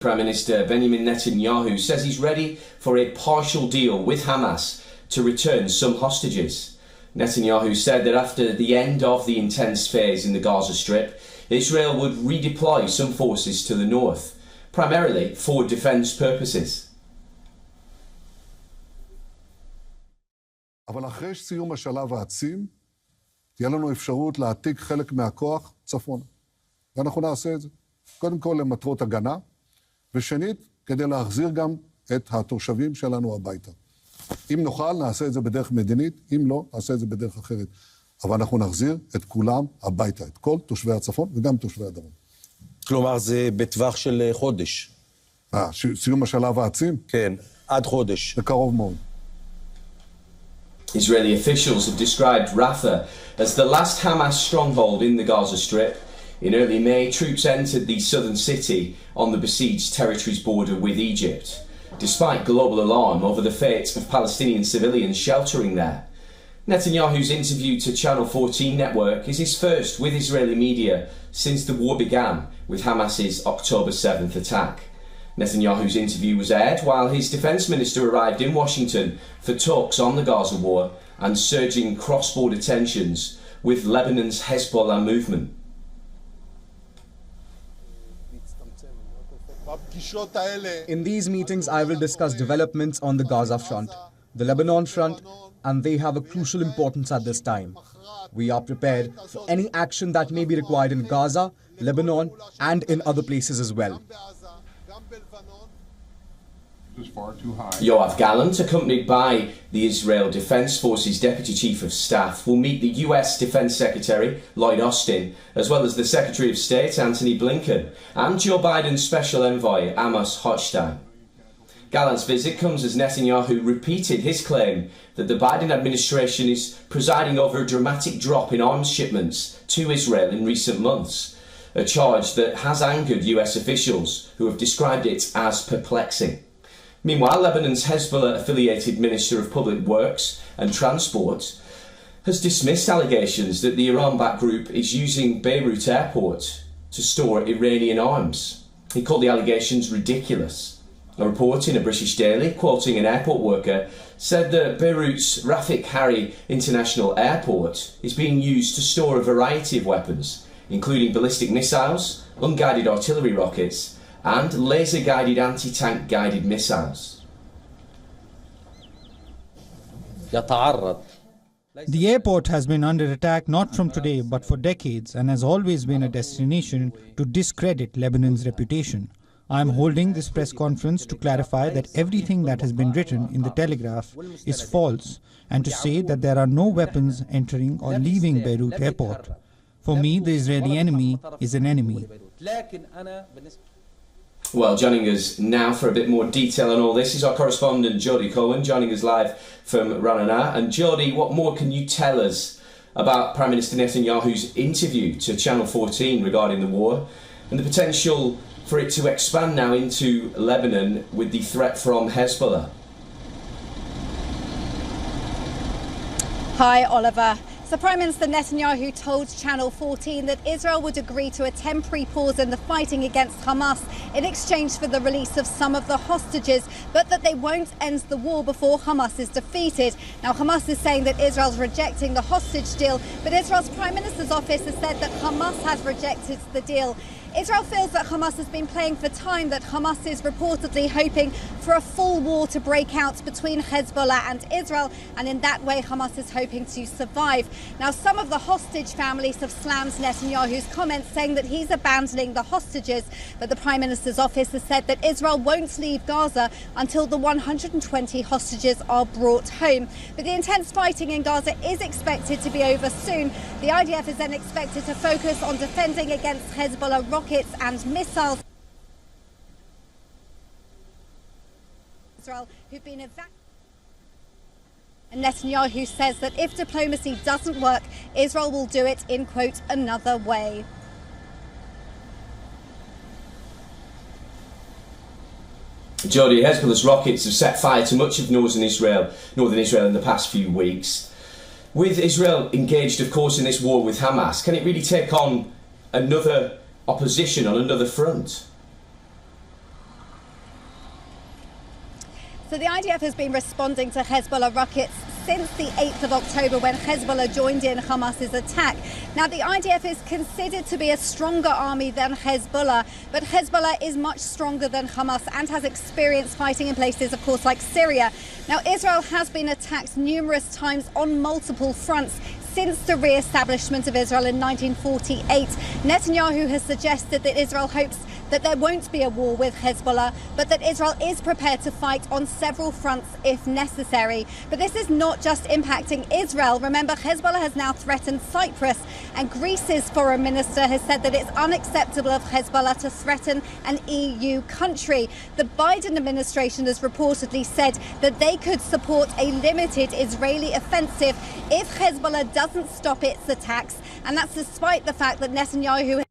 Prime Minister Benjamin Netanyahu says he's ready for a partial deal with Hamas to return some hostages. Netanyahu said that after the end of the intense phase in the Gaza Strip, Israel would redeploy some forces to the north, primarily for defence purposes. אבל אחרי סיום השלב העצים, תהיה לנו אפשרות להעתיק חלק מהכוח צפונה. ואנחנו נעשה את זה. קודם כל למטרות הגנה, ושנית, כדי להחזיר גם את התושבים שלנו הביתה. אם נוכל, נעשה את זה בדרך מדינית, אם לא, נעשה את זה בדרך אחרת. אבל אנחנו נחזיר את כולם הביתה, את כל תושבי הצפון וגם תושבי הדרום. כלומר, זה בטווח של חודש. סיום השלב העצים? כן, עד חודש. בקרוב מאוד. Israeli officials have described Rafah as the last Hamas stronghold in the Gaza Strip. In early May, troops entered the southern city on the besieged territory's border with Egypt, despite global alarm over the fate of Palestinian civilians sheltering there. Netanyahu's interview to Channel 14 network is his first with Israeli media since the war began with Hamas's October 7th attack. Netanyahu's interview was aired while his defence minister arrived in Washington for talks on the Gaza war and surging cross-border tensions with Lebanon's Hezbollah movement. In these meetings, I will discuss developments on the Gaza front, the Lebanon front, and they have a crucial importance at this time. We are prepared for any action that may be required in Gaza, Lebanon, and in other places as well. Yoav Gallant, accompanied by the Israel Defense Forces Deputy Chief of Staff, will meet the US Defense Secretary Lloyd Austin, as well as the Secretary of State Antony Blinken and Joe Biden's Special Envoy Amos Hochstein. Gallant's visit comes as Netanyahu repeated his claim that the Biden administration is presiding over a dramatic drop in arms shipments to Israel in recent months, a charge that has angered US officials who have described it as perplexing. Meanwhile, Lebanon's Hezbollah-affiliated Minister of Public Works and Transport has dismissed allegations that the Iran-backed group is using Beirut Airport to store Iranian arms. He called the allegations ridiculous. A report in a British daily, quoting an airport worker, said that Beirut's Rafah Harry International Airport is being used to store a variety of weapons, including ballistic missiles, unguided artillery rockets, and laser-guided anti-tank guided missiles. The airport has been under attack not from today but for decades and has always been a destination to discredit Lebanon's reputation. I am holding this press conference to clarify that everything that has been written in the Telegraph is false and to say that there are no weapons entering or leaving Beirut Airport. For me, the Israeli enemy is an enemy. Well, joining us now for a bit more detail on all this is our correspondent Jody Cohen, joining us live from Ra'anana. And Jody, what more can you tell us about Prime Minister Netanyahu's interview to Channel 14 regarding the war and the potential for it to expand now into Lebanon with the threat from Hezbollah? Hi, Oliver. So Prime Minister Netanyahu told Channel 14 that Israel would agree to a temporary pause in the fighting against Hamas in exchange for the release of some of the hostages, but that they won't end the war before Hamas is defeated. Now, Hamas is saying that Israel's rejecting the hostage deal, but Israel's Prime Minister's office has said that Hamas has rejected the deal. Israel feels that Hamas has been playing for time, that Hamas is reportedly hoping for a full war to break out between Hezbollah and Israel, and in that way Hamas is hoping to survive. Now, some of the hostage families have slammed Netanyahu's comments, saying that he's abandoning the hostages, but the Prime Minister's office has said that Israel won't leave Gaza until the 120 hostages are brought home. But the intense fighting in Gaza is expected to be over soon. The IDF is then expected to focus on defending against Hezbollah rockets and missiles. Israel, who've been evacuated. And Netanyahu says that if diplomacy doesn't work, Israel will do it in, quote, another way. Jody, Hezbollah's rockets have set fire to much of northern Israel in the past few weeks. With Israel engaged, of course, in this war with Hamas, can it really take on another opposition on another front? So the IDF has been responding to Hezbollah rockets since the 8th of October when Hezbollah joined in Hamas's attack. Now, the IDF is considered to be a stronger army than Hezbollah, but Hezbollah is much stronger than Hamas and has experience fighting in places, of course, like Syria. Now, Israel has been attacked numerous times on multiple fronts since the re-establishment of Israel in 1948. Netanyahu has suggested that Israel hopes that there won't be a war with Hezbollah, but that Israel is prepared to fight on several fronts if necessary. But this is not just impacting Israel. Remember, Hezbollah has now threatened Cyprus, and Greece's foreign minister has said that it's unacceptable of Hezbollah to threaten an EU country. The Biden administration has reportedly said that they could support a limited Israeli offensive if Hezbollah doesn't stop its attacks, and that's despite the fact that Netanyahu